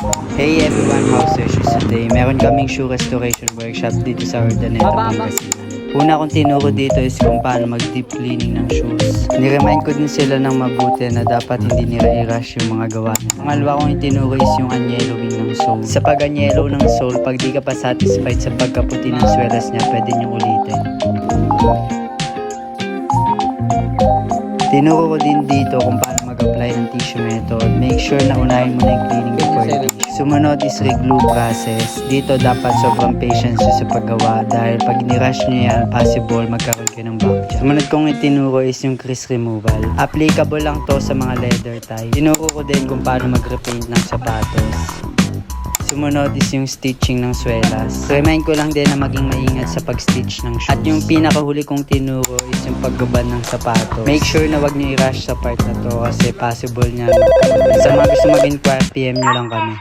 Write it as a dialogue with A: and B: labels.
A: Hey everyone, how's your shoes today? Meron kaming shoe restoration workshop dito sa Urdaneta, Pangasinan. Una kong tinuro dito is kung paano mag-deep cleaning ng shoes. Niremind ko din sila ng mabuti na dapat hindi nila i-rush yung mga gawa niya. Pangalawa kong itinuro is yung unyellowing ng sole. Sa pag-unyellow ng sole, pag di ka pa satisfied sa pagkaputi ng swelas niya, pwede niyong ulitin. Tinuro ko din dito kung paano mag-apply ng tissue method. Make sure na unahin mo na yung cleaning before the tissue. Sumunod is re-glue process. Dito dapat sobrang patience sa paggawa dahil pag ni-rush nyo yan, possible magkaroon kayo ng back jam. Sumunod kong itinuro is yung crease removal. Applicable lang to sa mga leather tie. Tinuro ko din kung paano mag-repaint ng sapatos. Sumunod is yung stitching ng swelas. Remind ko lang din na maging maingat sa pag-stitch ng shoes. At yung pinakahuli kong tinuro is yung paggaban ng sapatos. Make sure na wag nyo i-rush sa part na to kasi possible niya. Sa mga gusto mag-inquire, PM nyo lang kami.